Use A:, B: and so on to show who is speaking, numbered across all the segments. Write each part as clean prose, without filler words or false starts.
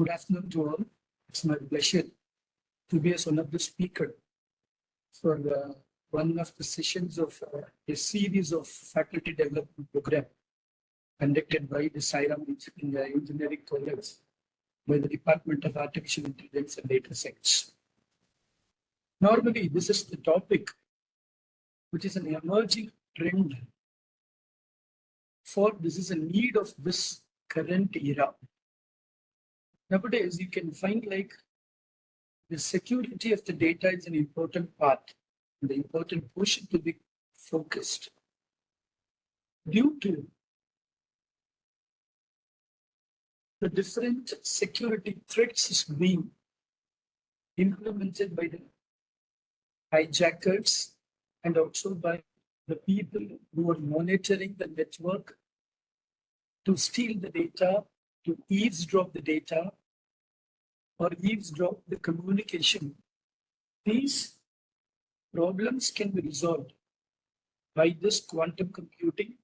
A: Good afternoon to all. It's my pleasure to be as one of the speakers for one of the sessions of a series of faculty development program conducted by the Sairam Engineering College by the Department of Artificial Intelligence and Data Science. Normally, this is the topic which is an emerging trend for this is a need of this current era. Nowadays, you can find like the security of the data is an important part, the important portion to be focused. Due to the different security threats is being implemented by the hijackers and also by the people who are monitoring the network to steal the data, to eavesdrop the data, or eavesdrop the communication. These problems can be resolved by this quantum computing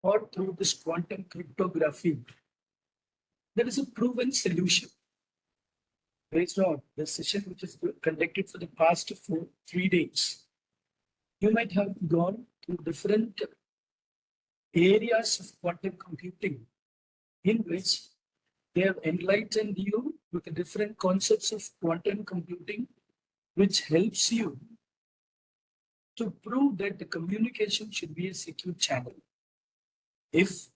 A: or through this quantum cryptography. There is a proven solution based on the session which is conducted for the past 3 days. You might have gone through different areas of quantum computing in which they have enlightened you with the different concepts of quantum computing, which helps you to prove that the communication should be a secure channel. If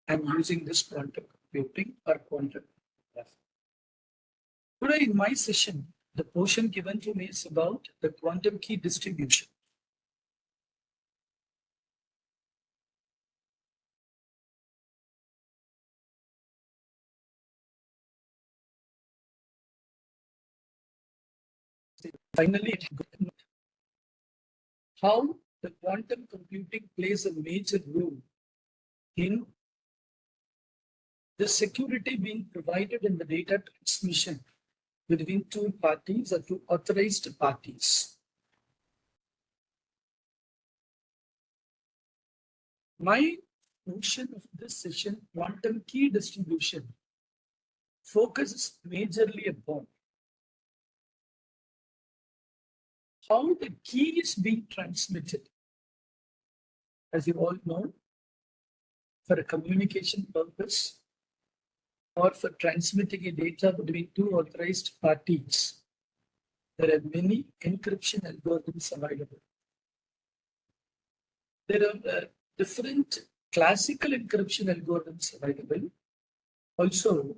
A: I'm using this quantum computing or quantum graph. Today in my session, the portion given to me is about the quantum key distribution. Finally, how the quantum computing plays a major role in the security being provided in the data transmission between two parties or two authorized parties. My portion of this session, quantum key distribution, focuses majorly upon how the key is being transmitted. As you all know, for a communication purpose or for transmitting a data between two authorized parties, there are many encryption algorithms available. There are different classical encryption algorithms available. Also,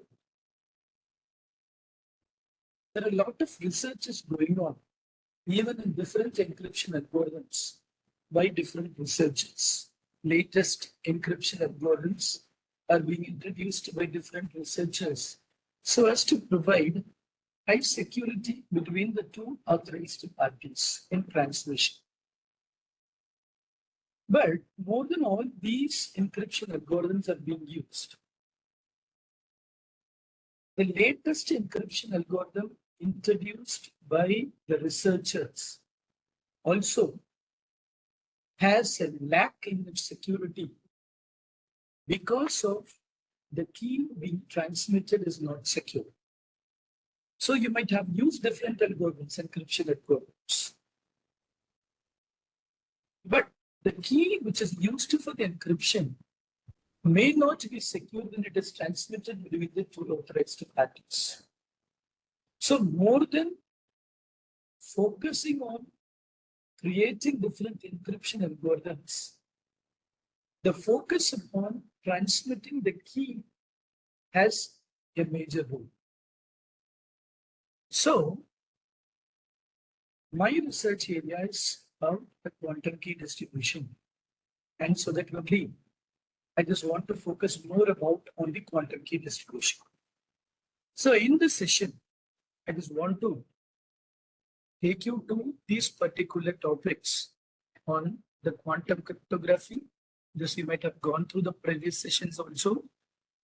A: there are a lot of researches going on, even in different encryption algorithms by different researchers. Latest encryption algorithms are being introduced by different researchers so as to provide high security between the two authorized parties in transmission. But more than all, these encryption algorithms are being used. The latest encryption algorithm introduced by the researchers also has a lack in its security because of the key being transmitted is not secure. So you might have used different algorithms, encryption algorithms. But the key which is used for the encryption may not be secure when it is transmitted between the two authorized parties. So more than focusing on creating different encryption algorithms, the focus upon transmitting the key has a major role. So my research area is about the quantum key distribution. And so that only I just want to focus more about on the quantum key distribution. So in this session, I just want to take you to these particular topics on the quantum cryptography. Just you might have gone through the previous sessions also.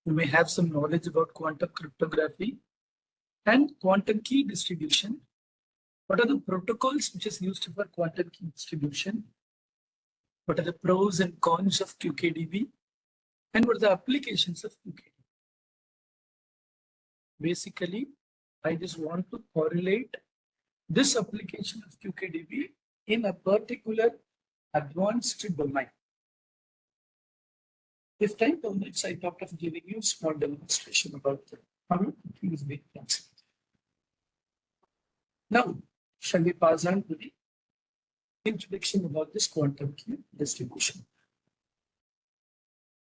A: You may have some knowledge about quantum cryptography and quantum key distribution. What are the protocols which is used for quantum key distribution? What are the pros and cons of QKDB? And what are the applications of QKDB? Basically, I just want to correlate this application of QKDB in a particular advanced domain. If time permits, I thought of giving you a small demonstration about how things being transmitted. Now, shall we pass on to the introduction about this quantum key distribution?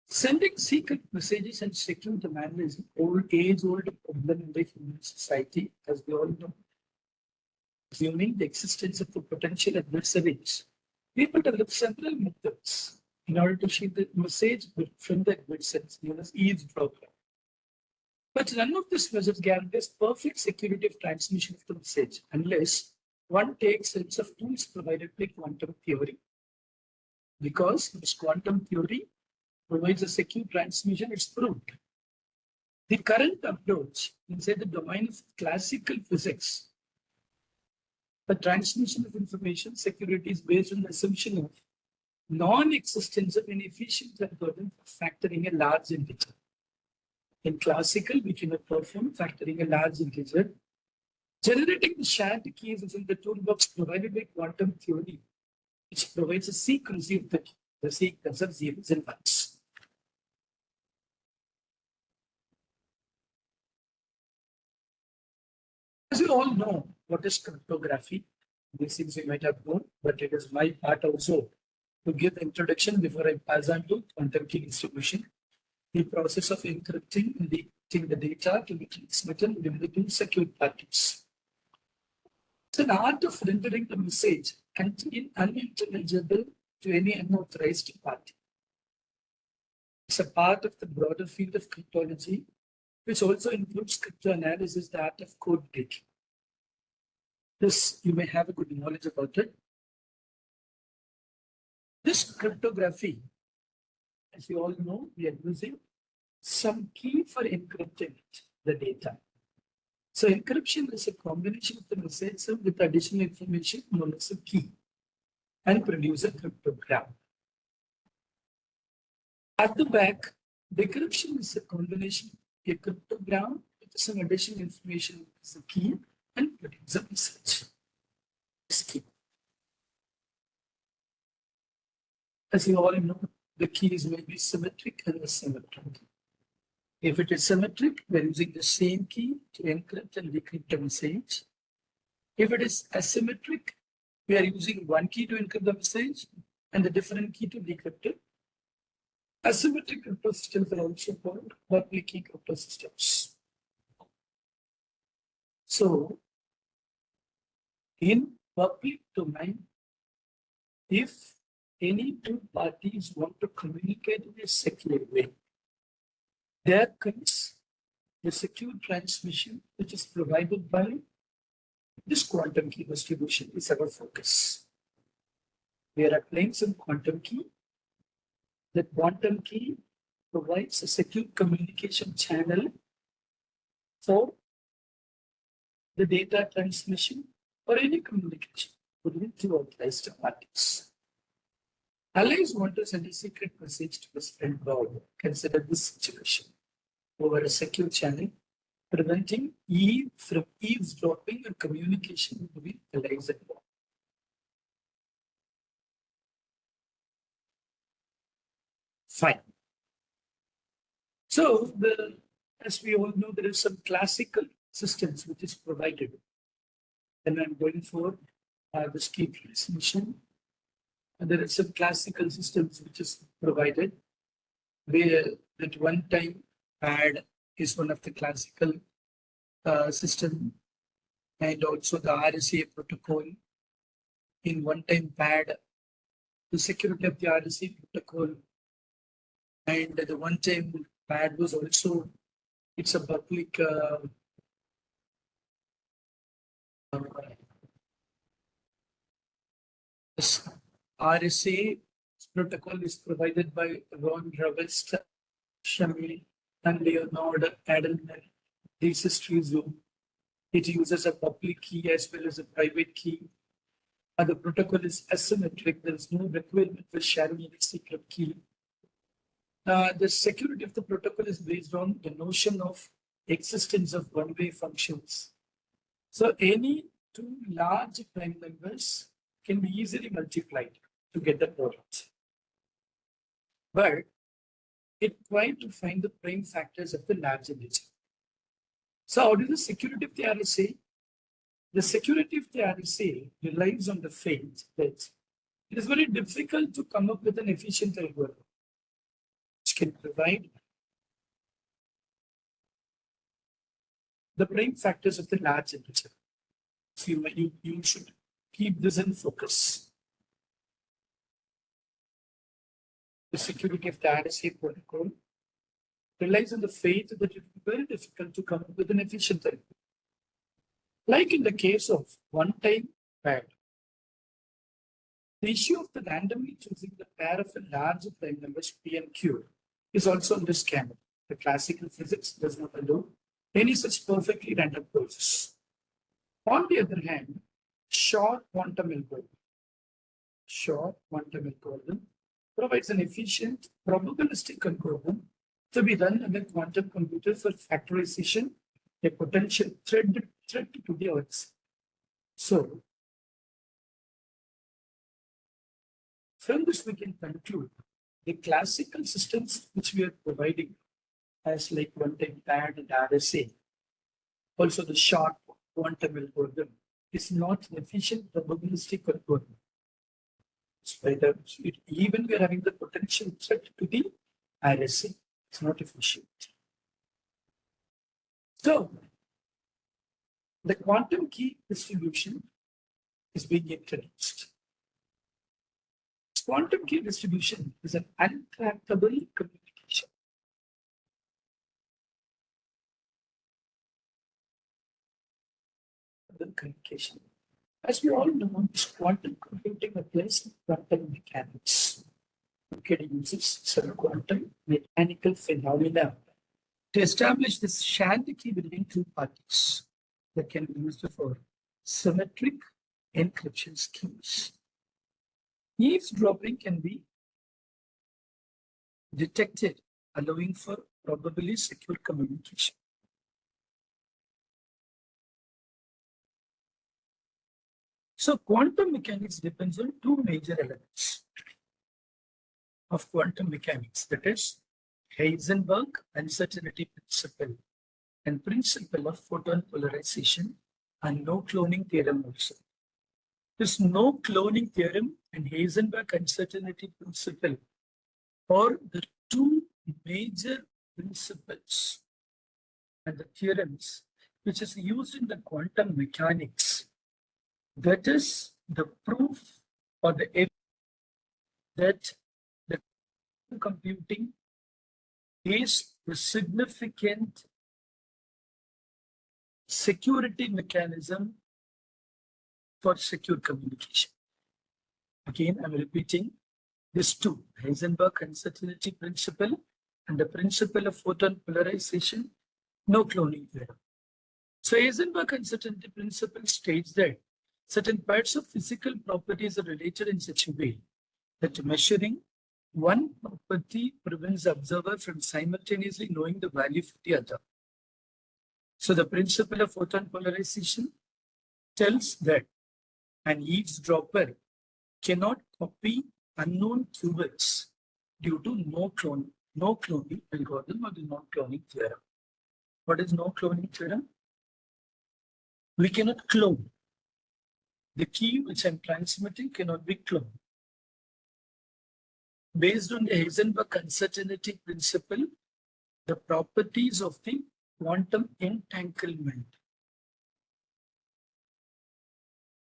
A: Sending secret messages and checking the manner is an age-old problem in the human society, as we all know. Assuming the existence of the potential adversaries, people develop several methods in order to share the message from the adversaries, known as eavesdropping. But none of these measures guarantees perfect security of transmission of the message unless one takes sense of tools provided by quantum theory. Because this quantum theory provides a secure transmission, it's proved. The current approach inside the domain of classical physics, the transmission of information security is based on the assumption of non-existence of an efficient algorithm for factoring a large integer. In classical, we cannot perform factoring a large integer. Generating the shared keys is in the toolbox provided by quantum theory, which provides a secrecy of the sequence of zeros and ones. As you all know, what is cryptography? These things you might have known, but it is my part also to give the introduction before I pass on to quantum key distribution. The process of encrypting and decrypting the data to be transmitted within the two secure parties. It's an art of rendering the message unintelligible to any unauthorized party. It's a part of the broader field of cryptology, which also includes cryptanalysis, the art of code breaking. This, you may have a good knowledge about it. This cryptography, as you all know, we are using some key for encrypting the data. So encryption is a combination of the message with additional information known as a key and produce a cryptogram. At the back, decryption is a combination of a cryptogram with some additional information as a key and produce a message. This key. As you all know, the keys may be symmetric and asymmetric. If it is symmetric, we are using the same key to encrypt and decrypt the message. If it is asymmetric, we are using one key to encrypt the message and a different key to decrypt it. Asymmetric crypto systems are also called public key crypto systems. So, in public domain, if any two parties want to communicate in a secure way, there comes the secure transmission, which is provided by this quantum key distribution is our focus. We are applying some quantum key. The quantum key provides a secure communication channel for the data transmission or any communication between two authorized parties. Allies want to send a secret message to his friend Bob. Consider this situation over a secure channel, preventing Eve from eavesdropping and communication between allies and Bob. Fine. So, as we all know, there is some classical systems which is provided. And I'm going for the key transmission. And there are some classical systems which is provided, where that one-time pad is one of the classical system, and also the RSA protocol. In one-time pad, the security of the RSA protocol, and the one-time pad was also, it's a public RSA protocol is provided by Ron Revest, Shamil, and Leonard Adelman. This is true. It uses a public key as well as a private key. And the protocol is asymmetric. There is no requirement for sharing any secret key. The security of the protocol is based on the notion of existence of one-way functions. So any two large prime numbers can be easily multiplied to get the product. But it tried to find the prime factors of the large integer. So how does the security of the RSA? The security of the RSA relies on the fact that it is very difficult to come up with an efficient algorithm which can provide the prime factors of the large integer. So you should keep this in focus. The security of the RSA protocol relies on the fact that it is very difficult to come up with an efficient algorithm. Like in the case of one-time pad, the issue of the randomly choosing the pair of a large prime numbers P and Q is also understandable. The classical physics does not allow any such perfectly random process. On the other hand, short quantum algorithm provides an efficient probabilistic algorithm to be run on a quantum computer for factorization, a potential threat to the OS. So, from this we can conclude the classical systems which we are providing as like one-time pad and RSA, also the short quantum algorithm is not an efficient probabilistic algorithm. Even we are having the potential threat to the RSA, it's not efficient. So, the quantum key distribution is being introduced. Quantum key distribution is an untrackable communication. As we all know, quantum computing applies to quantum mechanics. It uses some quantum mechanical phenomena to establish this shared key between two parties that can be used for symmetric encryption schemes. Eavesdropping can be detected, allowing for probably secure communication. So quantum mechanics depends on two major elements of quantum mechanics, that is Heisenberg uncertainty principle and principle of photon polarization and no cloning theorem also. This no cloning theorem and Heisenberg uncertainty principle are the two major principles and the theorems which is used in the quantum mechanics. That is the proof or the evidence that the computing is a significant security mechanism for secure communication. Again, I'm repeating these two, Heisenberg uncertainty principle and the principle of photon polarization, no cloning theorem. So Heisenberg uncertainty principle states that certain parts of physical properties are related in such a way that measuring one property prevents the observer from simultaneously knowing the value of the other. So the principle of photon polarization tells that an eavesdropper cannot copy unknown qubits due to no cloning algorithm or the no cloning theorem. What is no cloning theorem? We cannot clone. The key which I'm transmitting cannot be cloned. Based on the Heisenberg uncertainty principle, the properties of the quantum entanglement,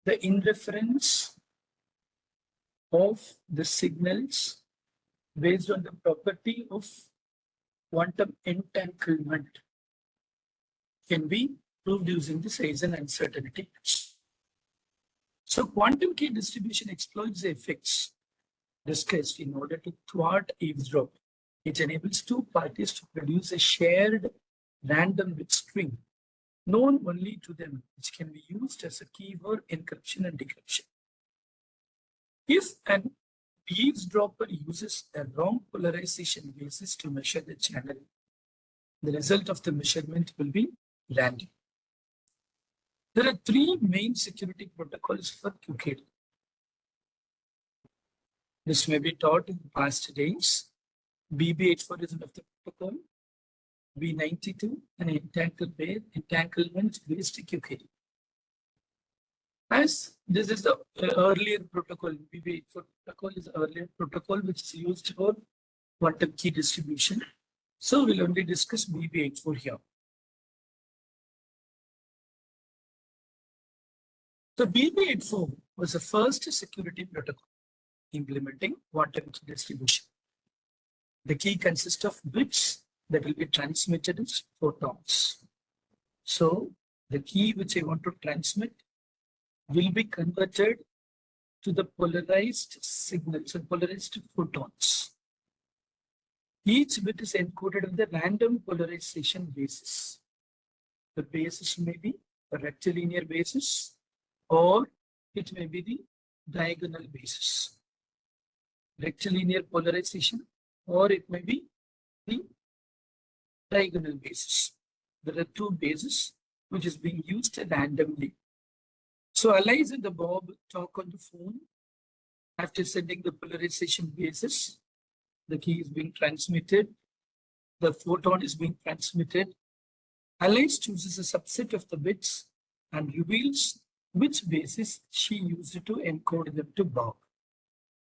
A: the interference of the signals based on the property of quantum entanglement can be proved using this Heisenberg uncertainty. So quantum key distribution exploits the effects discussed in order to thwart eavesdropping. It enables two parties to produce a shared random bit string known only to them, which can be used as a key for encryption and decryption. If an eavesdropper uses a wrong polarization basis to measure the channel, The result of the measurement will be random. There are three main security protocols for QKD. This may be taught in the past days. BB84 is one of the protocol. B92 and entanglement-based QKD. As this is the earlier protocol, BB84 protocol is the earlier protocol which is used for quantum key distribution. So we'll only discuss BB84 here. So BB84 was the first security protocol implementing quantum key distribution. The key consists of bits that will be transmitted as photons. So the key which I want to transmit will be converted to the polarized signals and polarized photons. Each bit is encoded on the random polarization basis. The basis may be a rectilinear basis or it may be the diagonal basis. Rectilinear polarization or it may be the diagonal basis. There are two bases which is being used randomly. So Alice and the Bob talk on the phone. After sending the polarization basis, the key is being transmitted. The photon is being transmitted. Alice chooses a subset of the bits and reveals which basis she used to encode them to Bob.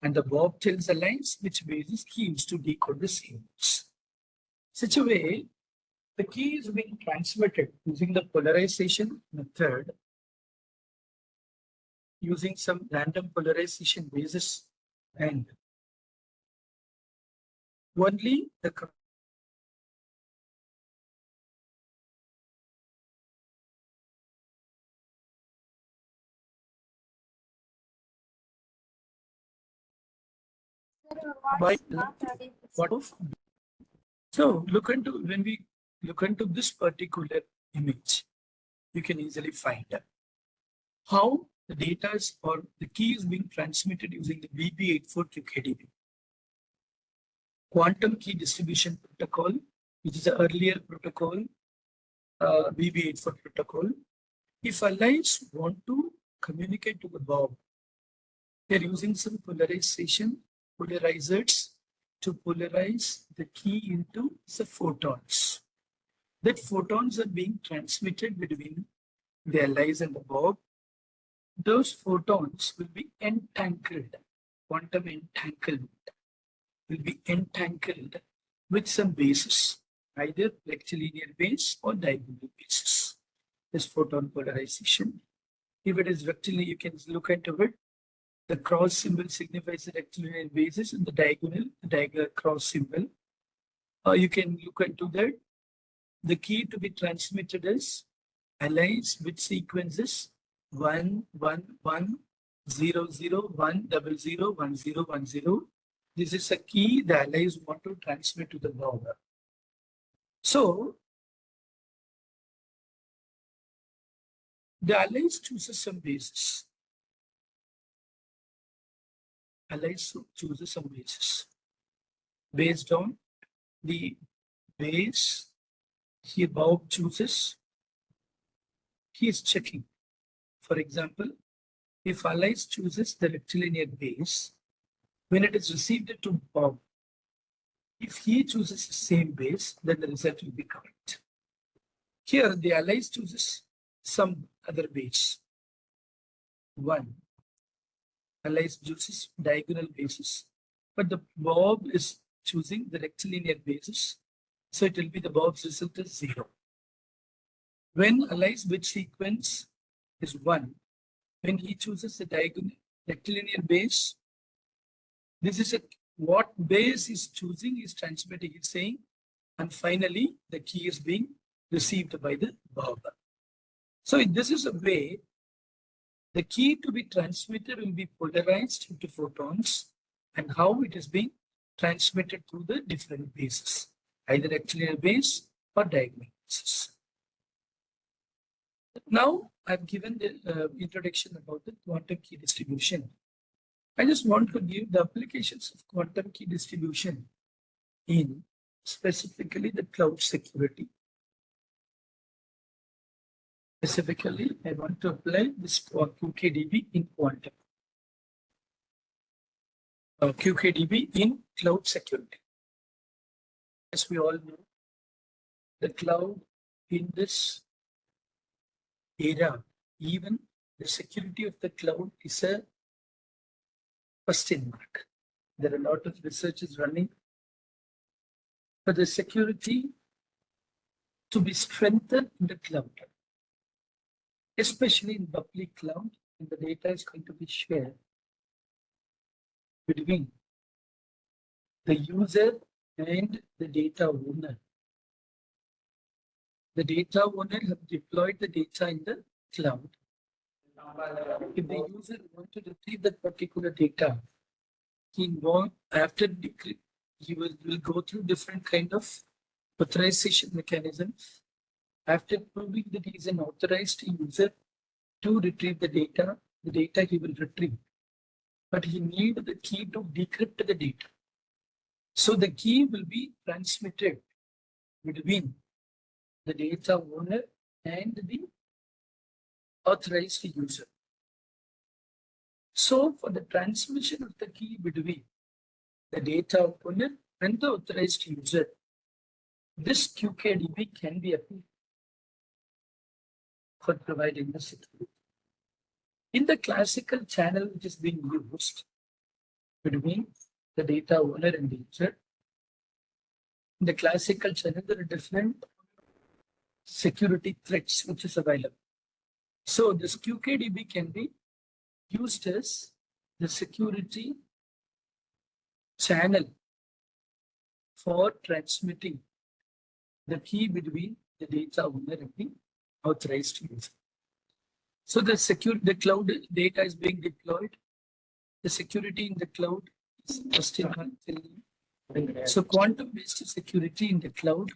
A: And the Bob tells Alice which basis he used to decode the symbols. Such a way, the key is being transmitted using the polarization method, using some random polarization basis, and only the by what of. So look into when we look into this particular image, you can easily find how the data is or the key is being transmitted using the BB84 QKDB. Quantum key distribution protocol, which is the earlier protocol, BB84 protocol. If allies want to communicate to the Bob, they're using some polarizers to polarize the key into the photons. That photons are being transmitted between the allies and the Bob. Those photons will be entangled, quantum entanglement will be entangled with some bases, either rectilinear base or diagonal bases. This photon polarization. If it is rectilinear, you can look into it. The cross symbol signifies the rectilinear basis and the diagonal cross symbol. You can look into that. The key to be transmitted is allies with sequences 1, 1, 1, 0, 0, 1, 0, 0, 1, 0, 1, 0. This is a key the allies want to transmit to the Bob. So the allies chooses some basis. Allies chooses some basis. Based on the base here Bob chooses, he is checking. For example, if allies chooses the rectilinear base, when it is received to Bob, if he chooses the same base, then the result will be correct. Here, the allies chooses some other base. 1. Allies chooses diagonal basis, but the Bob is choosing the rectilinear basis, so it will be the Bob's result is 0. When allies bit sequence is 1, when he chooses the diagonal rectilinear base, this is what base is choosing is transmitting, is saying, and finally the key is being received by the Bob. So this is a way the key to be transmitted will be polarized into photons, and how it is being transmitted through the different bases, either rectilinear base or diagonal bases. Now I've given the introduction about the quantum key distribution. I just want to give the applications of quantum key distribution in specifically the cloud security. Specifically, I want to apply this QKDB in quantum. QKDB in cloud security. As we all know, the cloud in this era, even the security of the cloud is a question mark. There are a lot of researches running for the security to be strengthened in the cloud, especially in public cloud, and the data is going to be shared between the user and the data owner. The data owner have deployed the data in the cloud. If the user wants to retrieve that particular data, he will go through different kind of authorization mechanisms. After proving that he is an authorized user to retrieve the data he will retrieve. But he needs the key to decrypt the data. So the key will be transmitted between the data owner and the authorized user. So for the transmission of the key between the data owner and the authorized user, this QKDB can be applied for providing the security. In the classical channel which is being used between the data owner and the user, in the classical channel there are different security threats which is available. So this QKDB can be used as the security channel for transmitting the key between the data owner and the authorized user. So the cloud data is being deployed. The security in the cloud is still. So quantum-based security in the cloud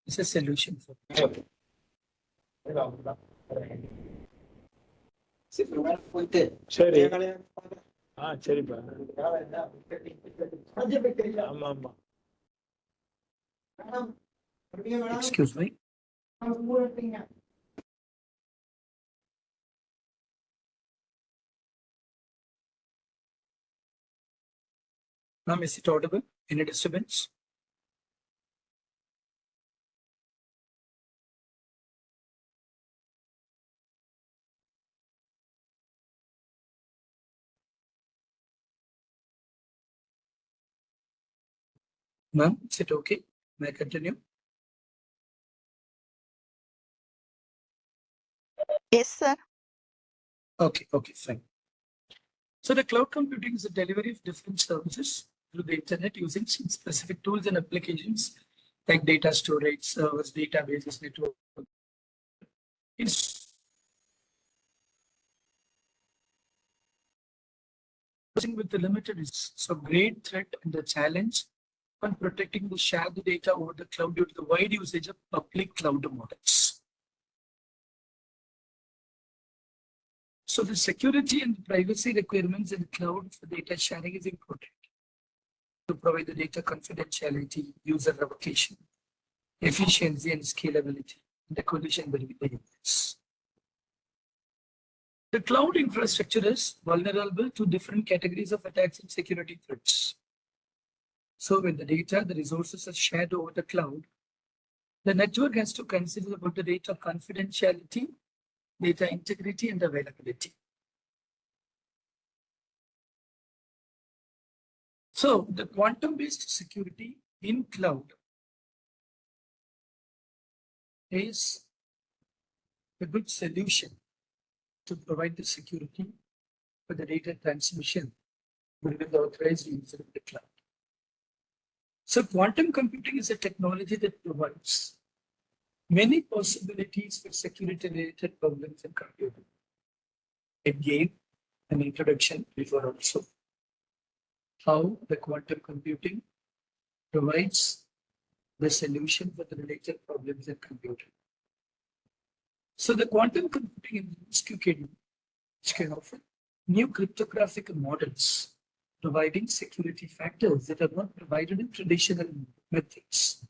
A: is a solution for it.
B: சரி சரிப்பா ஆமா ஆமா
A: Excuse me. Ma'am, is it audible? Any disturbance? Ma'am, is it okay? May I continue?
C: Yes, sir.
A: Okay, fine. So the cloud computing is the delivery of different services through the internet using some specific tools and applications like data storage, servers, databases, network. It's with the limited risks. So great threat and the challenge on protecting the shared data over the cloud due to the wide usage of public cloud models. So the security and privacy requirements in the cloud for data sharing is important to provide the data confidentiality, user revocation, efficiency and scalability, and the collision between the units. The cloud infrastructure is vulnerable to different categories of attacks and security threats. So when the data, the resources are shared over the cloud, the network has to consider about the data confidentiality, data integrity, and availability. So the quantum-based security in cloud is a good solution to provide the security for the data transmission between the authorized user of the cloud. So quantum computing is a technology that provides many possibilities for security-related problems in computing. It gave an introduction before also how the quantum computing provides the solution for the related problems in computing. So the quantum computing is QKD, which can offer new cryptographic models providing security factors that are not provided in traditional methods.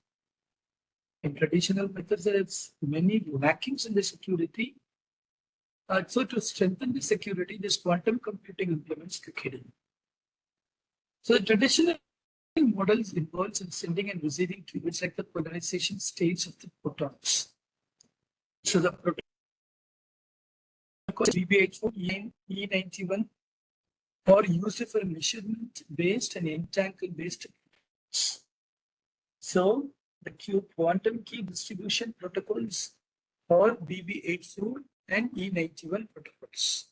A: In traditional methods, there is many lackings in the security. So to strengthen the security, this quantum computing implements QKD. So the traditional models involves in sending and receiving qubits like the polarization states of the protons. So the proton BBH4 E91 or used for measurement based and entangle based. So the quantum key distribution protocols or BB84 and E91 protocols.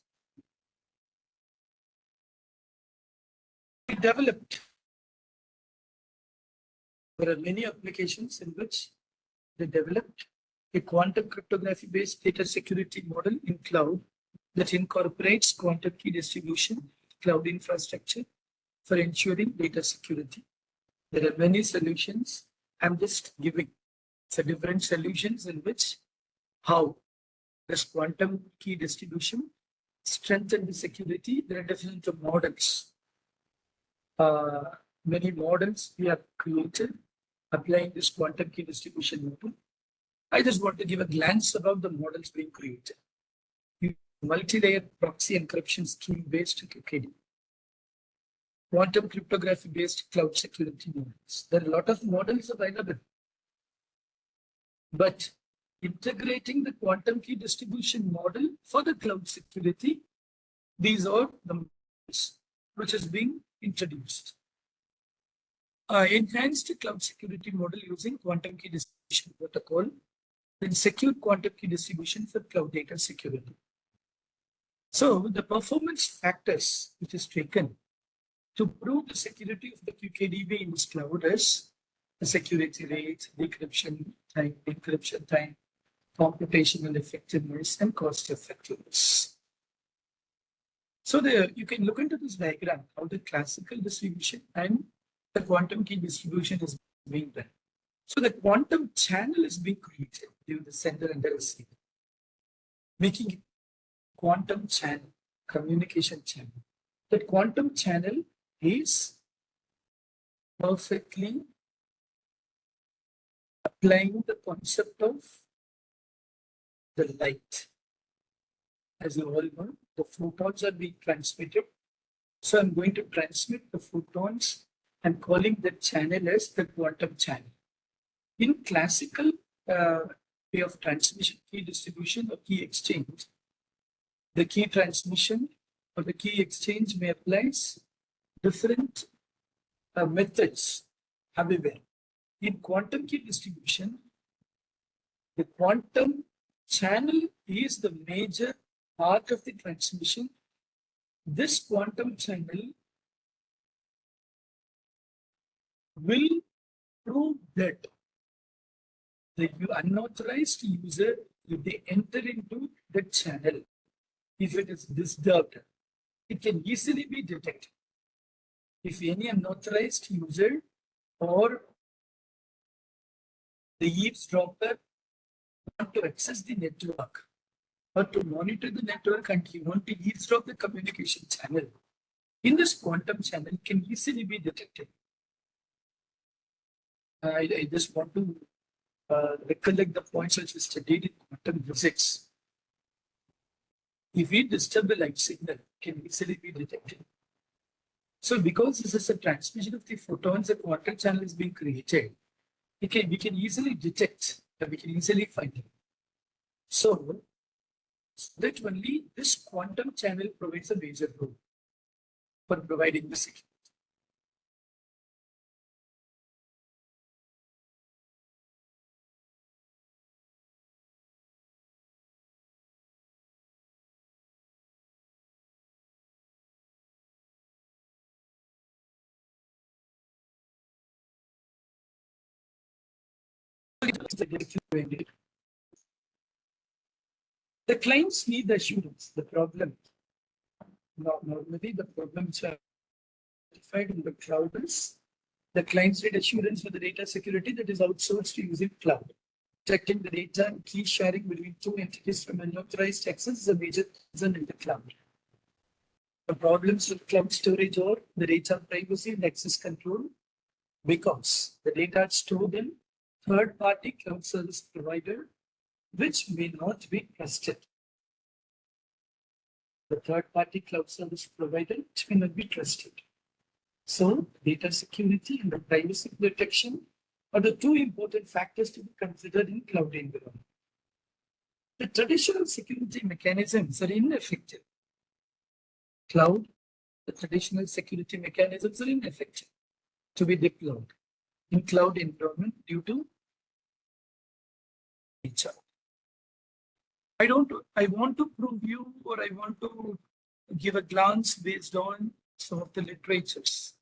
A: We developed. There are many applications in which they developed a quantum cryptography based data security model in cloud that incorporates quantum key distribution cloud infrastructure for ensuring data security. There are many solutions. I'm just giving the different solutions in which how does quantum key distribution strengthen the security. There are different models. Many models we have created applying this quantum key distribution model. I just want to give a glance about the models being created. Multi-layer proxy encryption scheme-based QKD. Quantum cryptography-based cloud security models. There are a lot of models available. But integrating the quantum key distribution model for the cloud security, these are the models which is being introduced. Enhanced cloud security model using quantum key distribution protocol, then secure quantum key distribution for cloud data security. So the performance factors which is taken to prove the security of the QKDB in this cloud is the security rate, decryption time, computational effectiveness, and cost effectiveness. So you can look into this diagram how the classical distribution and the quantum key distribution is being done. So the quantum channel is being created between the sender and the receiver, making it quantum channel, communication channel. That quantum channel is perfectly applying the concept of the light. As you all know, the photons are being transmitted. So I'm going to transmit the photons and calling the channel as the quantum channel. In classical way of transmission, key distribution or key exchange, the key transmission or the key exchange may apply different methods. However, in quantum key distribution, the quantum channel is the major part of the transmission. This quantum channel will prove that the unauthorized user, if they enter into the channel, if it is disturbed, it can easily be detected. If any unauthorized user or the eavesdropper want to access the network or to monitor the network and you want to eavesdrop the communication channel, in this quantum channel can easily be detected. I just want to recollect the points which we studied in quantum physics. If we disturb the light signal, it can easily be detected. So because this is a transmission of the photons, the quantum channel is being created, we can easily detect, we can easily find it. So that only this quantum channel provides a major role for providing the security. The clients need assurance. The problem, normally the problems are identified in the cloud is the clients need assurance for the data security that is outsourced using cloud. Protecting the data and key sharing between two entities from unauthorized access is a major concern in the cloud. The problems with cloud storage are the data privacy and access control, because the data is stored in third-party cloud service provider which may not be trusted. The third-party cloud service provider which may not be trusted. So data security and the privacy protection are the two important factors to be considered in cloud environment. The traditional security mechanisms are ineffective. The traditional security mechanisms are ineffective to be deployed in cloud environment due to nature. I want to prove you, or I want to give a glance based on some of the literatures.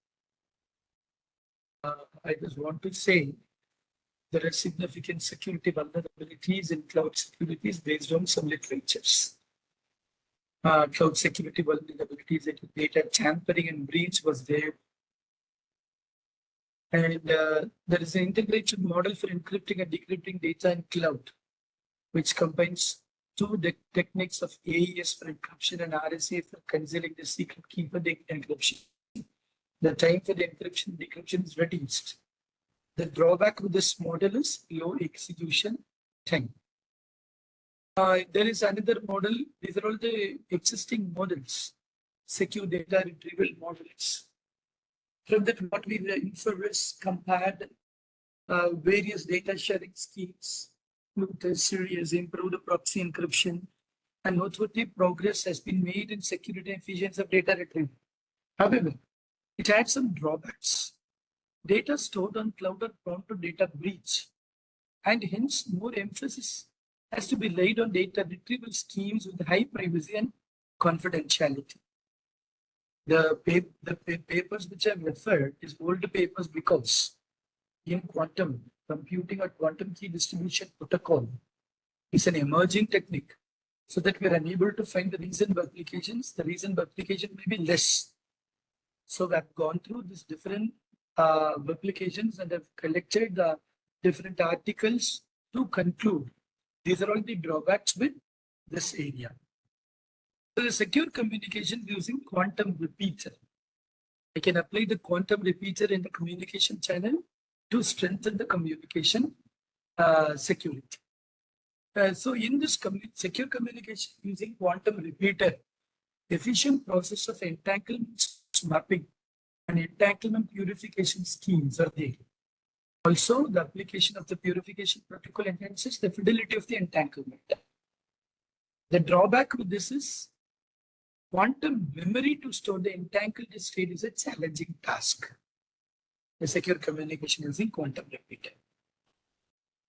A: I just want to say there are significant security vulnerabilities in cloud securities based on some literatures. Cloud security vulnerabilities, data tampering and breach was there. And there is an integrated model for encrypting and decrypting data in cloud, which combines two techniques of AES for encryption and RSA for concealing the secret key for the encryption. The time for the encryption and decryption is reduced. The drawback with this model is low execution time. There is another model. These are all the existing models, secure data retrieval models. From that, what we infer is compared various data sharing schemes with a series improved proxy encryption, and noteworthy progress has been made in security and efficiency of data retrieval. However, it had some drawbacks. Data stored on cloud are prone to data breach, and hence more emphasis has to be laid on data retrieval schemes with high privacy and confidentiality. The papers which I've referred is old papers because in quantum computing or quantum key distribution protocol is an emerging technique, so that we are unable to find the reasonable applications. The reasonable application may be less. So I've gone through these different applications and have collected the different articles to conclude. These are all the drawbacks with this area. So the secure communication using quantum repeater. I can apply the quantum repeater in the communication channel to strengthen the communication security. So in this secure communication using quantum repeater, efficient process of entanglement mapping and entanglement purification schemes are there. Also, the application of the purification protocol enhances the fidelity of the entanglement. The drawback with this is quantum memory to store the entangled state is a challenging task. The secure communication using quantum repeater.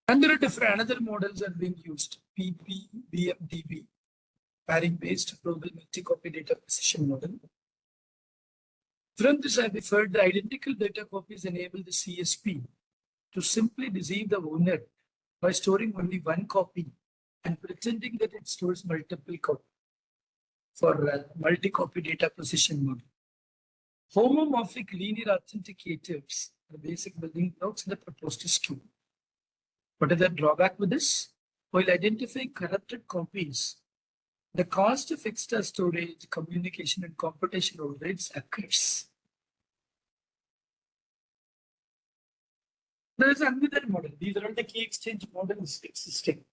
A: And there are another models are being used. PP, BMDB, pairing-based global multi-copy data precision model. From this, I referred the identical data copies enable the CSP to simply deceive the owner by storing only one copy and pretending that it stores multiple copies for multi-copy data precision model. Homomorphic linear authenticators are basic building blocks in the proposed scheme. What is the drawback with this? While identifying corrupted copies, the cost of extra storage, communication, and computation overrides occurs. There is another model. These are all the key exchange models existing.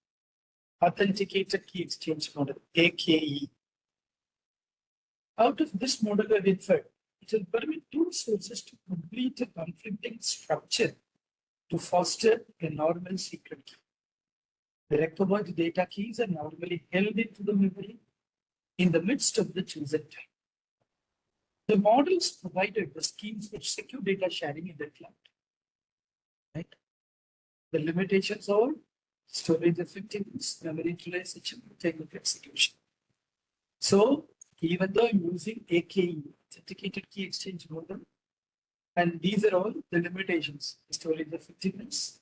A: Authenticated key exchange model, AKE. Out of this model I've inferred, it will permit two sources to complete a conflicting structure to foster a normal secret key. The recovered data keys are normally held into the memory in the midst of the chosen time. The models provided the schemes for secure data sharing in the cloud. Right? The limitations are storage effectiveness, memory utilization, time of execution. So even though I'm using AKE, authenticated key exchange model, and these are all the limitations: storage effectiveness,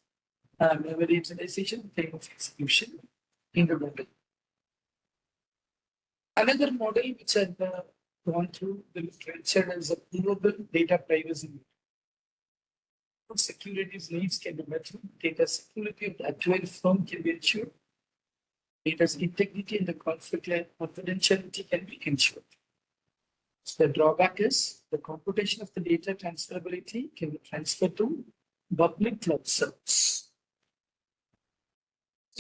A: memory utilization, time of execution in the model. Another model which I've gone through the literature is a global data privacy. Securities needs can be met. Data security of the actual firm can be ensured. Data's integrity and the confidentiality can be ensured. So the drawback is the computation of the data transferability can be transferred to public cloud service.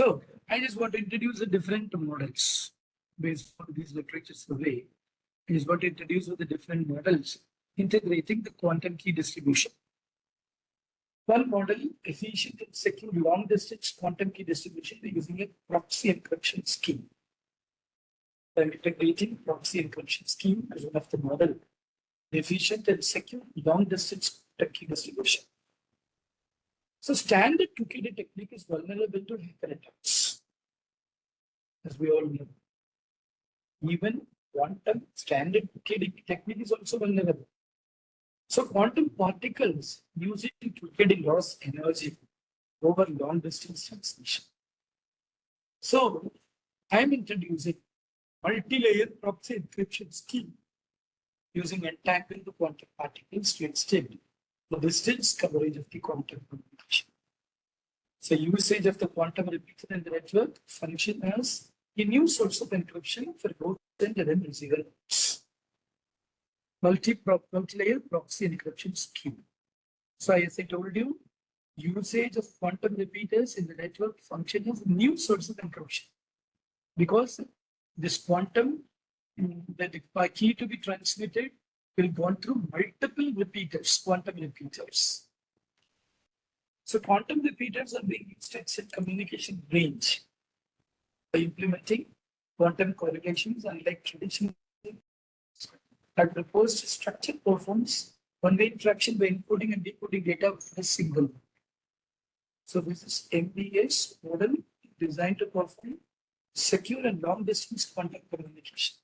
A: So I just want to introduce the different models based on these literature survey. I just want to introduce the different models integrating the quantum key distribution. One model, efficient and secure long distance quantum key distribution using a proxy encryption scheme. I'm integrating proxy encryption scheme as one of the model, efficient and secure long distance quantum key distribution. So standard 2KD technique is vulnerable to hacker attacks, as we all know. Even quantum standard 2KD technique is also vulnerable. So quantum particles using 2KD loss energy over long distance transmission. So I'm introducing multi-layer proxy encryption scheme using entangling the quantum particles to extend the distance coverage of the quantum communication. So usage of the quantum repeater in the network function as a new source of encryption for both sender and receiver nodes. Multi-layer proxy encryption scheme. So as I told you, usage of quantum repeaters in the network function as a new source of encryption. Because this quantum, the key to be transmitted will go through multiple repeaters, quantum repeaters. So quantum repeaters are being used to extend communication range by implementing quantum correlations, unlike traditional that proposed structure performs one-way interaction by encoding and decoding data with a single. So this is MBS model designed to perform secure and long-distance quantum communication.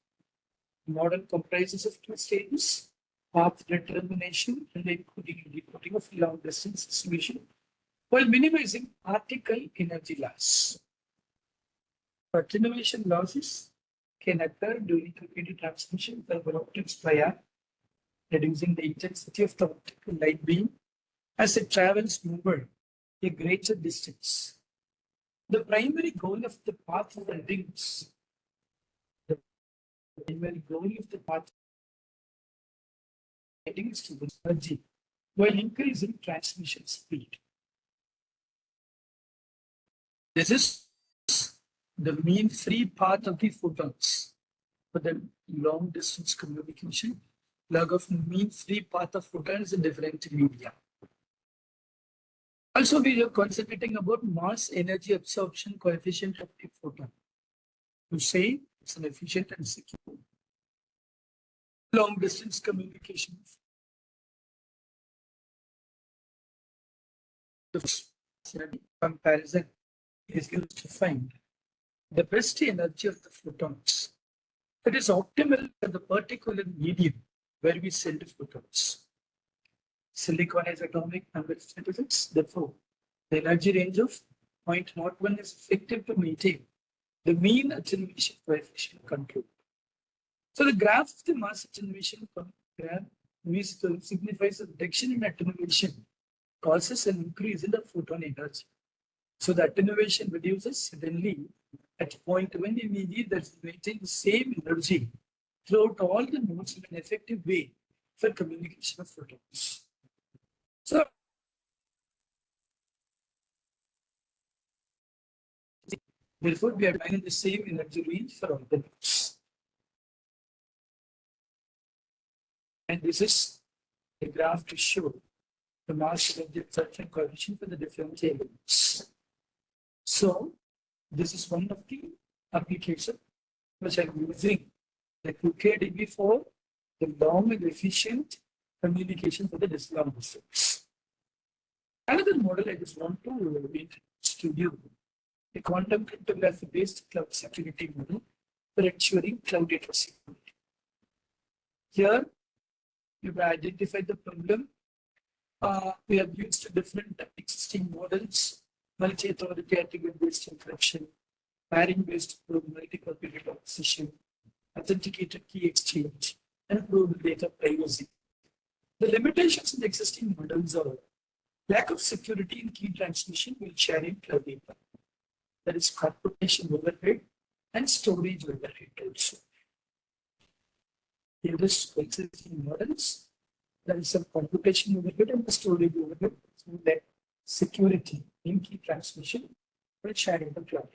A: The model comprises of two stages: path determination and encoding and decoding of long-distance distribution, while minimizing particle energy loss. Attenuation losses can occur during repeated transmission fiber optics via reducing the intensity of the optical light beam as it travels over a greater distance. The primary goal of the path of the rings, the primary goal of the path is to the energy while increasing transmission speed. This is the mean free path of the photons for the long distance communication. Log of mean free path of photons in different media. Also, we are concentrating about mass energy absorption coefficient of the photon to say it's an efficient and secure long distance communication. The comparison is used to find the best energy of the photons that is optimal for the particular medium where we send photons. Silicon has atomic number statistics, therefore, the energy range of 0.01 is effective to maintain the mean attenuation coefficient control. So the graph of the mass attenuation graph signifies a reduction in attenuation causes an increase in the photon energy. So the attenuation reduces suddenly at 0.1 MeV that maintain the same energy throughout all the nodes in an effective way for communication of photons. So therefore, we are finding the same energy range for all the nodes. And this is a graph to show the mass energy absorption coefficient for the different elements. So this is one of the applications which I'm using the 2KDB for the long and efficient communication for the long distance. Another model I just want to introduce to you, a quantum cryptography based cloud security model for ensuring cloud data security. Here, you've identified the problem. We have used different existing models, multi-authority attribute-based encryption, pairing-based multi-copy data acquisition, authenticated key exchange, and probable data privacy. The limitations in the existing models are lack of security in key transmission while sharing cloud data. There is computation overhead and storage overhead also. In this existing models, there is some computation overhead and the storage overhead, so that security in key transmission will share in the cloud.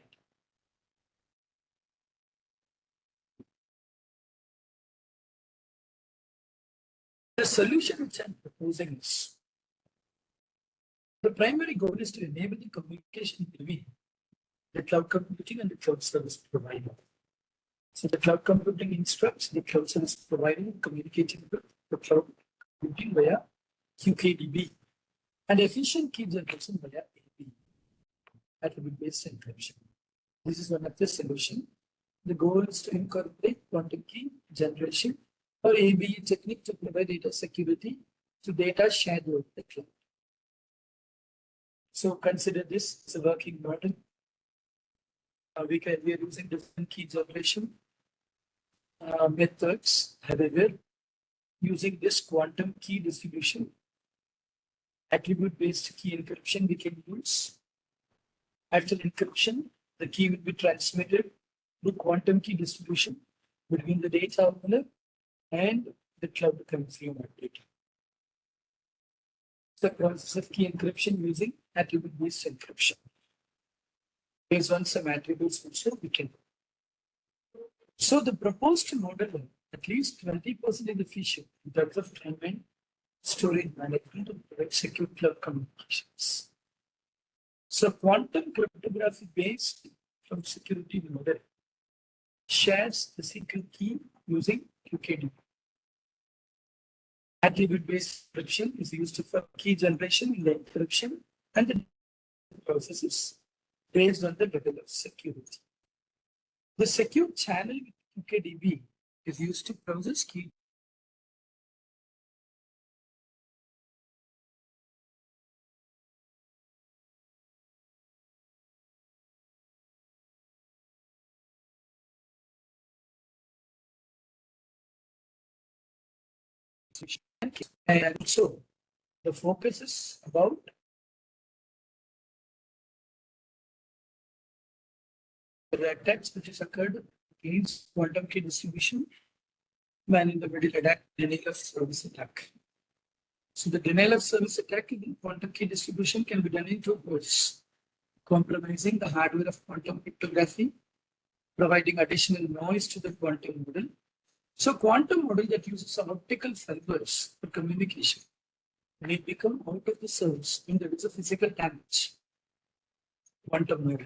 A: The solution which I'm proposing is the primary goal is to enable the communication between the cloud computing and the cloud service provider. So the cloud computing instructs the cloud service provider communicating with the cloud computing via QKDB and efficient key generation via AB, attribute-based encryption. This is one of the solutions. The goal is to incorporate quantum key generation or ABE technique to provide data security to data shared over the cloud. So consider this as a working model. We are using different key generation methods. However, using this quantum key distribution, attribute-based key encryption we can use. After encryption, the key will be transmitted through quantum key distribution between the data owner and the cloud consumer data. The process of key encryption using attribute-based encryption. Based on some attributes also we can. So the proposed model at least 20% efficient in terms of time and storage management to provide secure cloud communications. So quantum cryptography based cloud security model shares the secret key using QKD. Attribute-based encryption is used for key generation in the encryption and the processes based on the level of security. The secure channel with QKDB is used to process key. And also, the focus is about the attacks which has occurred against quantum key distribution, man in the middle attack, denial of service attack. So the denial of service attack in quantum key distribution can be done in two ways: compromising the hardware of quantum cryptography, providing additional noise to the quantum model. So quantum model that uses optical fibers for communication may become out of the service when there is a physical damage. Quantum model.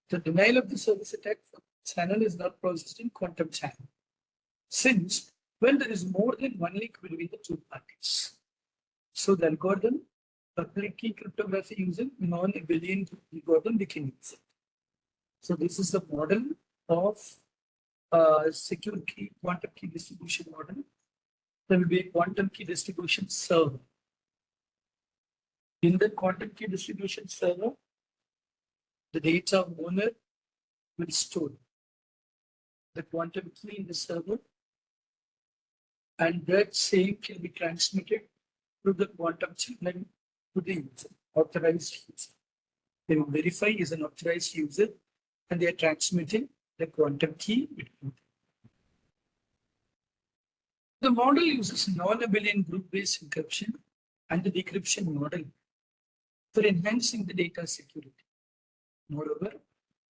A: The denial of the service attack channel is not processed in quantum channel, since when there is more than one link between the two parties. So the algorithm, public key cryptography using non-abelian algorithm, we can use it. So this is the model of secure key, quantum key distribution model. There will be a quantum key distribution server. In the quantum key distribution server, the data owner will store the quantum key in the server, and that same can be transmitted through the quantum channel to the user, authorized user. They will verify is an authorized user, and they are transmitting the quantum key between them. The model uses non-abelian group-based encryption and the decryption model for enhancing the data security. Moreover,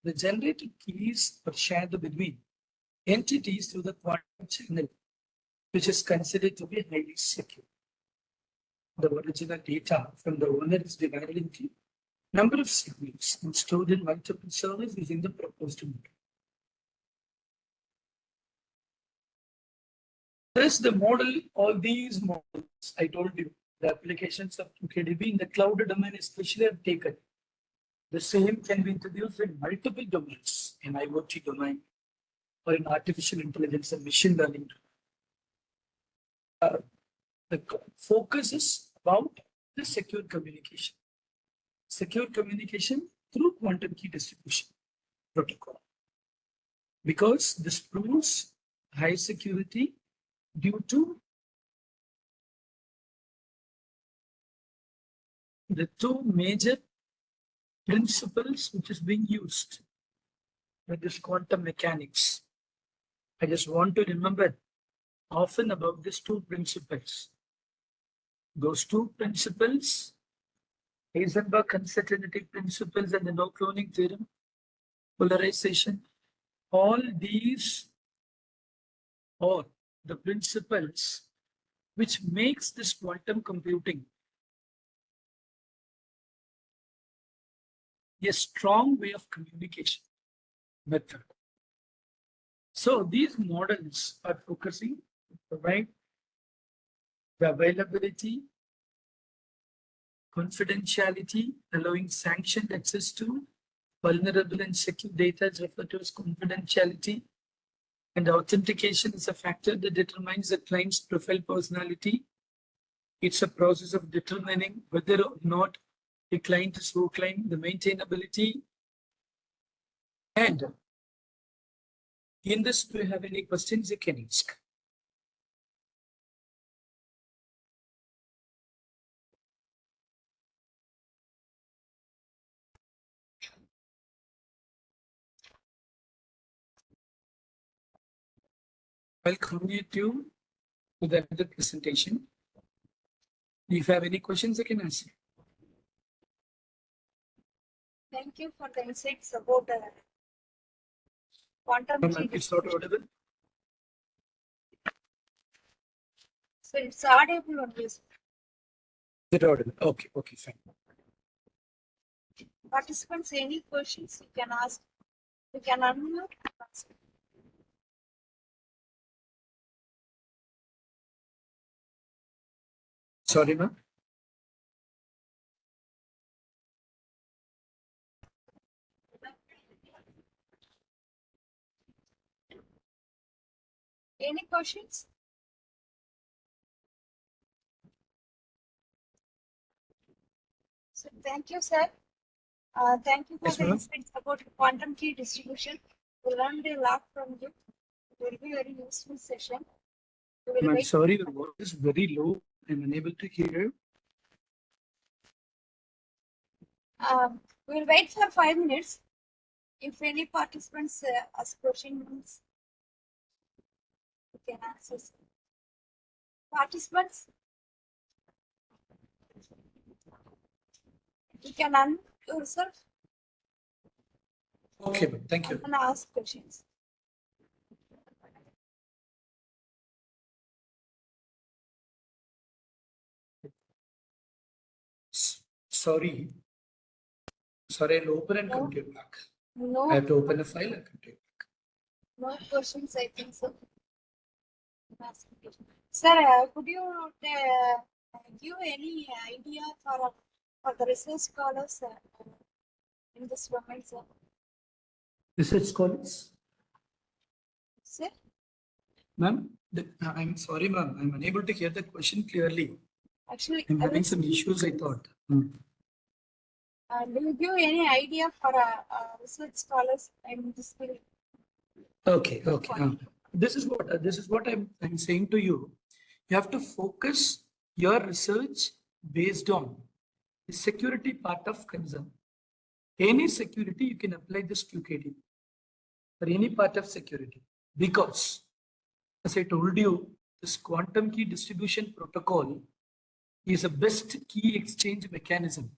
A: the generated keys are shared between entities through the quantum channel, which is considered to be highly secure. The original data from the owner is divided into number of segments and stored in multiple servers using the proposed model. Thus, the model, all these models, I told you, the applications of QKDB in the cloud domain especially have taken. The same can be introduced in multiple domains, in IoT domain, or in artificial intelligence and machine learning. The focus is about the secure communication. Secure communication through quantum key distribution protocol. Because this proves high security due to the two major principles which is being used with this quantum mechanics. I just want to remember often about these two principles. Those two principles Heisenberg uncertainty principles and the no cloning theorem, polarization, all these are the principles which makes this quantum computing a strong way of communication method. So these models are focusing to provide the availability, confidentiality, allowing sanctioned access to vulnerable and secure data is referred to as confidentiality, and authentication is a factor that determines the client's profile personality. It's a process of determining whether or not the client is who claim the maintainability. And in this, do you have any questions you can ask? I'll continue to the other presentation. If you have any questions, you can ask.
C: Thank you for the insights about quantum key
A: It's not
C: distribution.
A: audible.
C: So it's audible only.
A: Is it audible? Okay, okay, fine.
C: Participants, any questions you can ask. You can unmute and ask.
A: Sorry, ma'am.
C: Any questions? So thank you, sir. Thank you for
A: Yes,
C: the
A: ma'am.
C: insights about quantum key distribution. We learned a lot from you. It will be a very useful session. We will
A: I'm
C: wait.
A: sorry, the voice is very low. I'm unable to hear.
C: We'll wait for 5 minutes. If any participants ask questions, you can answer. Participants, you can unmute yourself
A: Okay, ma'am. Thank you.
C: and ask questions.
A: Sorry. Sorry, I'll open and
C: No.
A: come to you back. I
C: No,
A: have to open a file and come to you back.
C: no questions, I think so. Sir, could you give any idea for the research scholars in this domain, sir?
A: Research scholars?
C: Sir?
A: Ma'am, I'm sorry, ma'am. I'm unable to hear the question clearly.
C: Actually,
A: I'm having some issues, I thought.
C: do you give any idea for research scholars in this field?
A: Okay, okay. This is what I'm saying to you. You have to focus your research based on the security part of concern. Any security, you can apply this QKD for any part of security, because as I told you, this quantum key distribution protocol is a best key exchange mechanism.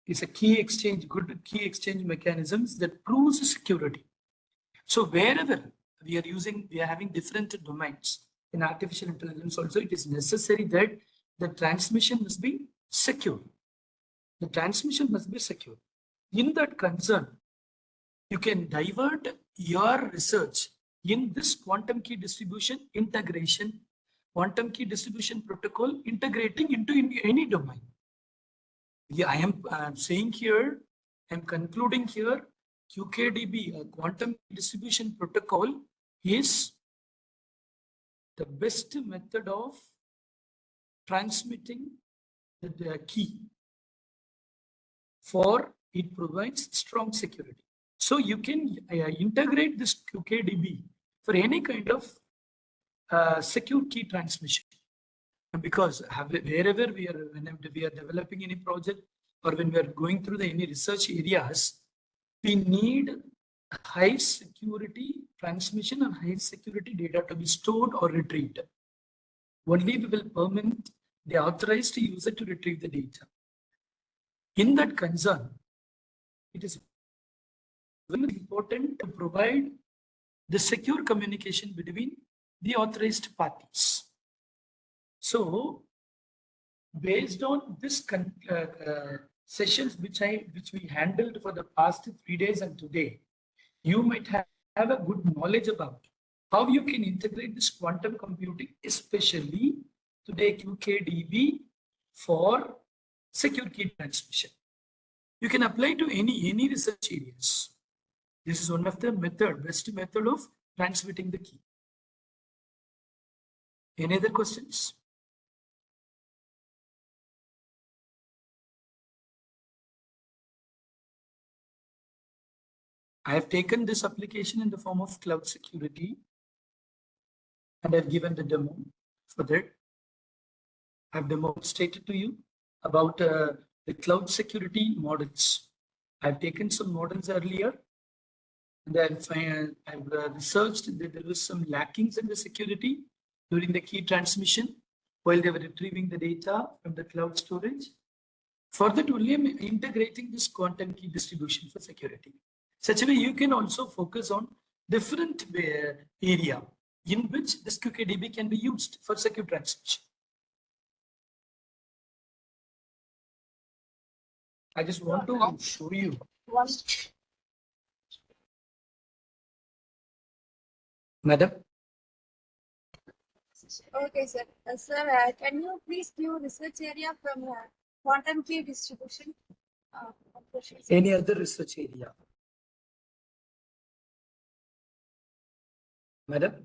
A: It's a good key exchange mechanisms that proves security. So wherever we are having different domains in artificial intelligence also, it is necessary that the transmission must be secure. The transmission must be secure. In that concern, you can divert your research in this quantum key distribution integration, quantum key distribution protocol integrating into any domain. Yeah, I'm saying here, I'm concluding here, QKDB, a quantum distribution protocol, is the best method of transmitting the key, for it provides strong security. So you can integrate this QKDB for any kind of secure key transmission. And because wherever we are, whenever we are developing any project or when we are going through any research areas, we need high security transmission and high security data to be stored or retrieved. Only we will the authorized user to retrieve the data. In that concern, it is very important to provide the secure communication between the authorized parties. So, based on this sessions which we handled for the past 3 days and today, you might have a good knowledge about how you can integrate this quantum computing, especially today QKDB for secure key transmission. You can apply to any research areas. This is one of the best method of transmitting the key. Any other questions? I have taken this application in the form of cloud security and I've given the demo for that. I've demonstrated to you about the cloud security models. I've taken some models earlier and I've researched that there was some lackings in the security during the key transmission while they were retrieving the data from the cloud storage. For that only I'm integrating this quantum key distribution for security. Such a way you can also focus on different area in which this QKDB can be used for secure transmission. I just want to show you. Madam?
C: Okay, sir. Sir, can you please give research area from quantum key distribution?
A: Any other research area? Madam?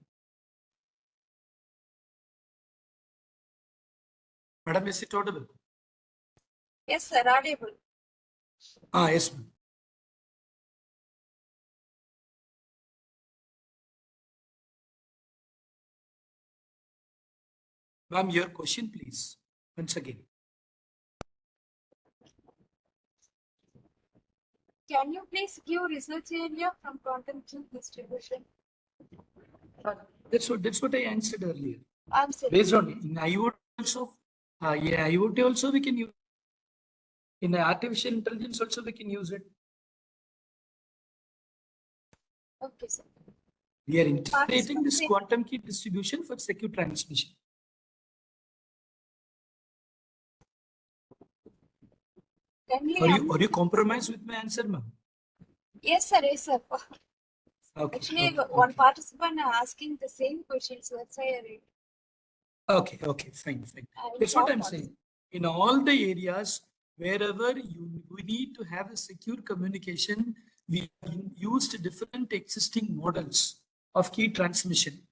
A: Madam, is it audible?
C: Yes, sir, audible.
A: Yes, ma'am. Ma'am, your question, please, once again.
C: Can you please give research area from quantum key distribution?
A: That's what I answered earlier.
C: I'm sorry.
A: Based on in IoT also, IoT also we can use. In artificial intelligence also we can use it.
C: Okay, sir.
A: We are integrating this quantum key distribution for secure transmission. Are you compromised with my answer, ma'am?
C: Yes, sir. Yes, sir.
A: Okay.
C: Actually,
A: okay,
C: one
A: okay.
C: participant asking the same question, so that's why I read.
A: Okay, fine. That's what I'm saying. In all the areas wherever we need to have a secure communication, we used different existing models of key transmission.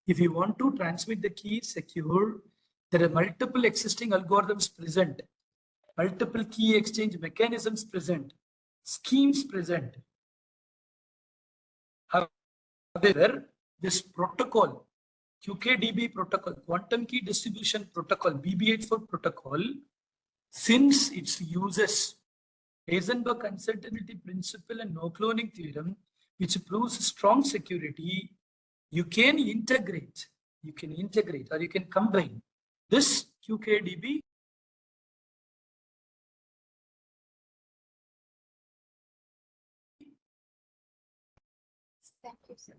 A: If you want to transmit the key secure, there are multiple existing algorithms present, multiple key exchange mechanisms present, schemes present. However, this protocol, QKDB protocol, quantum key distribution protocol, BB84 protocol, since its uses Heisenberg uncertainty principle and no cloning theorem, which proves strong security, you can integrate or you can combine this QKDB
C: Thank you, sir.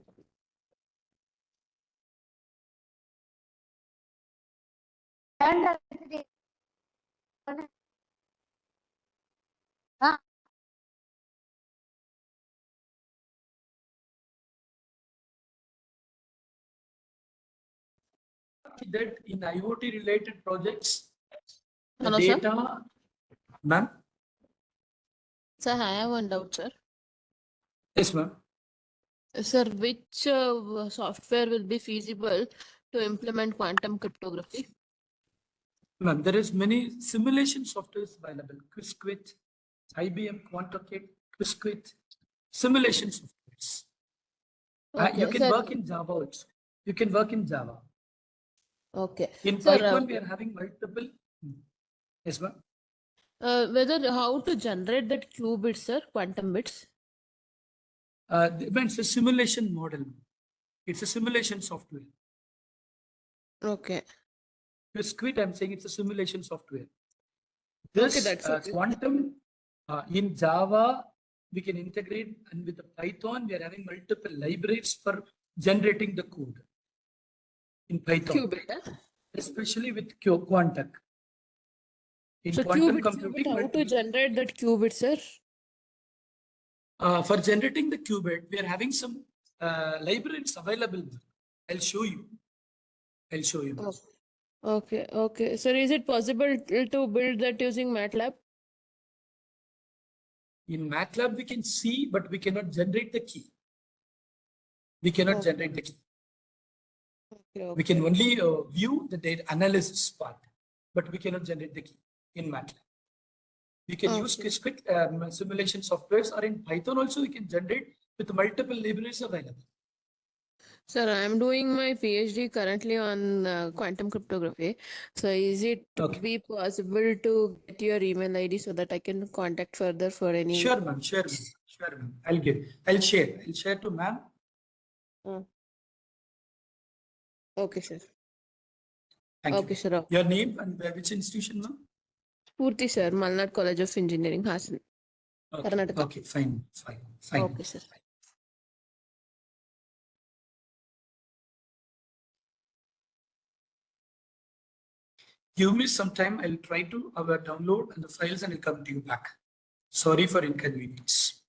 A: that in IoT related projects, the
D: Hello,
A: data, ma'am?
D: Sir, I have one doubt, sir.
A: Yes, ma'am.
D: Sir, which software will be feasible to implement quantum cryptography?
A: Ma'am, there is many simulation softwares available. Qiskit, IBM QuantumKit, Qiskit, simulation softwares. You can
D: sir.
A: work in Java also. You can work in Java.
D: Okay.
A: In
D: Sir,
A: Python, we are having multiple. Yes, ma'am.
D: Whether how to generate that qubits, sir, quantum bits?
A: It's a simulation model. It's a simulation software.
D: Okay.
A: Biscuit, I'm saying it's a simulation software.
D: Okay,
A: This
D: that's okay.
A: quantum in Java, we can integrate, and with the Python, we are having multiple libraries for generating the code in Python,
D: Qubit, huh?
A: especially with Quantum. In
D: So
A: quantum
D: qubit,
A: computing,
D: how to generate that qubit, sir?
A: for generating the qubit, we are having some libraries available. I'll show you. I'll show you.
D: Oh, okay, okay. Sir, is it possible to build that using MATLAB?
A: In MATLAB, we can see, but we cannot generate the key. We cannot
D: Okay.
A: generate the key.
D: Okay,
A: We can
D: okay.
A: only view the data analysis part, but we cannot generate the key in MATLAB. We can use
D: Okay.
A: quick simulation softwares, or in Python also we can generate with multiple libraries available.
D: Sir, I'm doing my PhD currently on quantum cryptography. So, is it
A: Okay.
D: be possible to get your email ID so that I can contact further for any?
A: Sure, ma'am. Sure, ma'am. Sure, ma'am. I'll share. I'll share to ma'am.
D: Okay, sir.
A: Thank
D: Okay,
A: you.
D: sir.
A: Your name and which institution, ma'am?
D: Purti, sir. Malnad College of Engineering, Hassan,
A: Okay.
D: Karnataka.
A: Okay. Fine. Fine. Fine.
D: Okay, sir.
A: Give me some time. I'll try to download and the files and I'll come to you back. Sorry for inconvenience.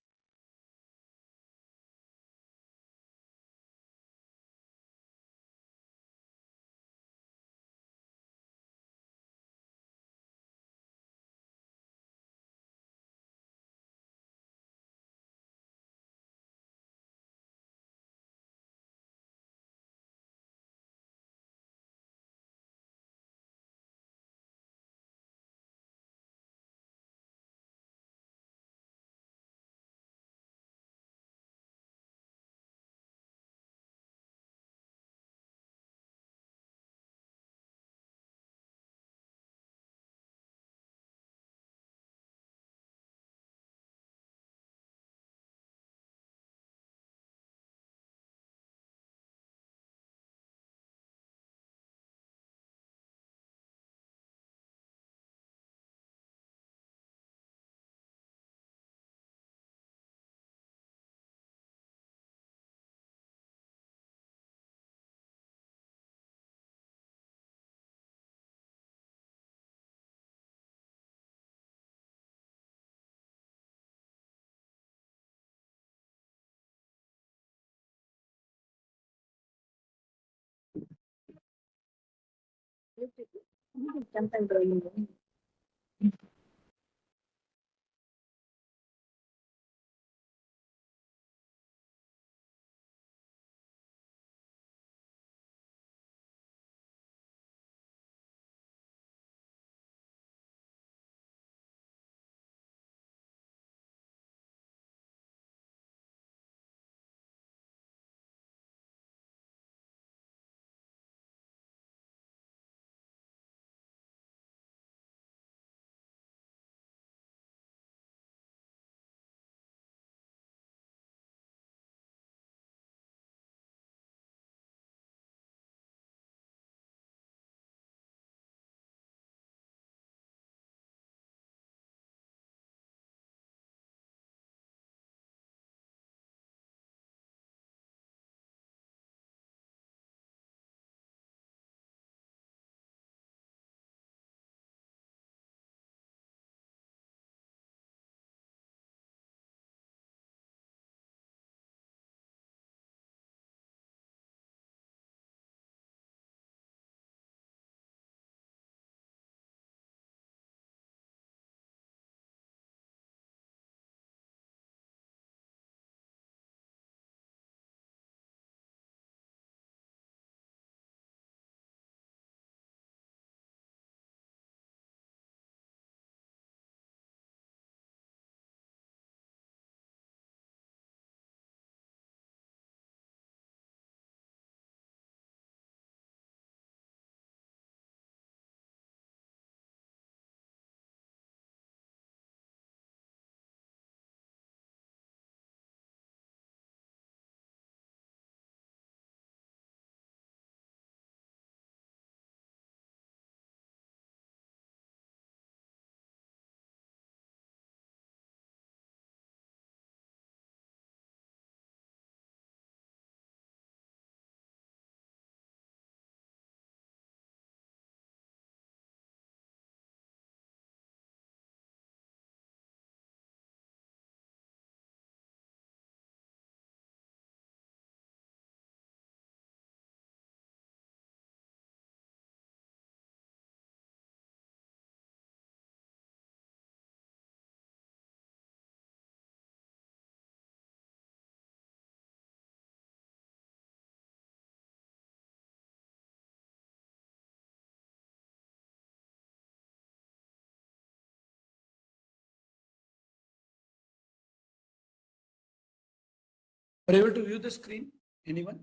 A: Are you able to view the screen? Anyone?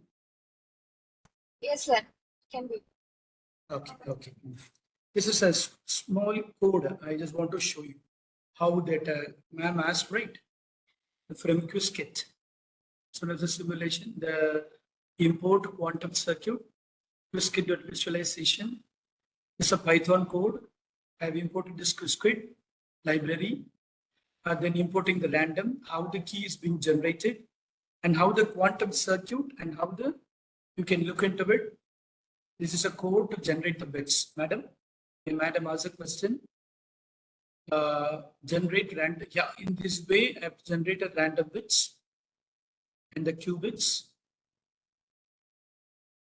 C: Yes, sir. Can be.
A: Okay, okay. This is a small code. I just want to show you how that ma'am asked, right? From QuizKit. So there's a simulation, the import quantum circuit, QuizKit visualization. It's a Python code. I've imported this QuizKit library, then importing the random, how the key is being generated, and how the quantum circuit and how the, you can look into it. This is a code to generate the bits. Madam, madam asked a question. Generate random, yeah, in this way I've generated random bits and the qubits.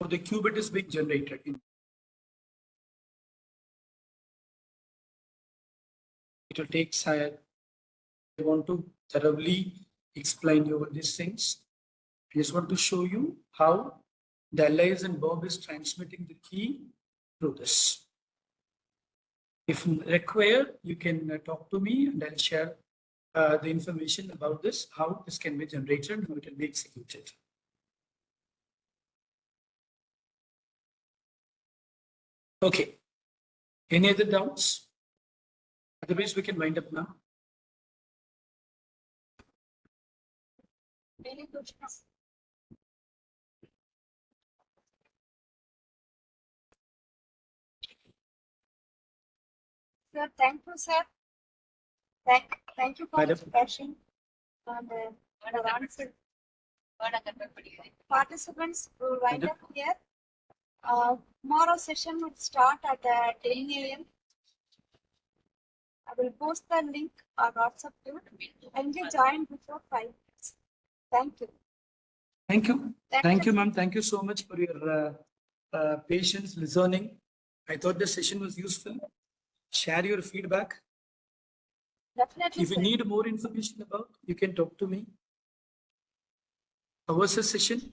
A: So the qubit is being generated. It will take, I want to thoroughly explain you all these things. I just want to show you how the Alice and Bob is transmitting the key through this. If required, you can talk to me and I'll share the information about this, how this can be generated and how it will be executed. Okay. Any other doubts? Otherwise, we can wind up now.
C: Any questions? Sir, thank you, sir. Thank you for
A: Madam.
C: this passion and your answer. Participants will wind up here. Tomorrow session will start at 10 a.m. I will post the link on WhatsApp group and you join before 5 minutes. Thank you.
A: Thank you. Thank you, ma'am. Thank you so much for your patience, listening. I thought the session was useful. Share your feedback.
C: Definitely,
A: If you
C: sir.
A: need more information about, you can talk to me. How was the session?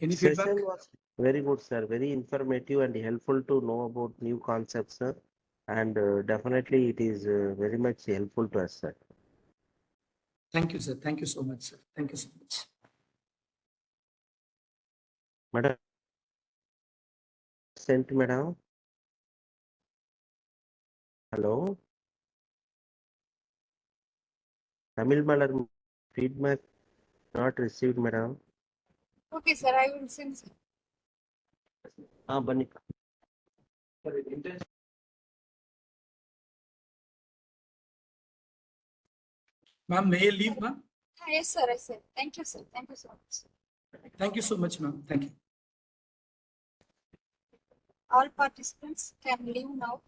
A: Any feedback?
E: Session was very good, sir. Very informative and helpful to know about new concepts, sir. And definitely it is very much helpful to us, sir.
A: Thank you, sir. Thank you so much, sir. Thank you so much.
E: Madam, sent, madam. Hello. Tamil Malar feedback not received, madam.
C: Okay, sir. I will send.
E: Bunny.
A: Ma'am, may I leave, ma'am?
C: Yes, sir. Yes, sir. Thank you, sir. Thank you so much.
A: Thank you so much, ma'am. Thank you.
C: All participants can leave now.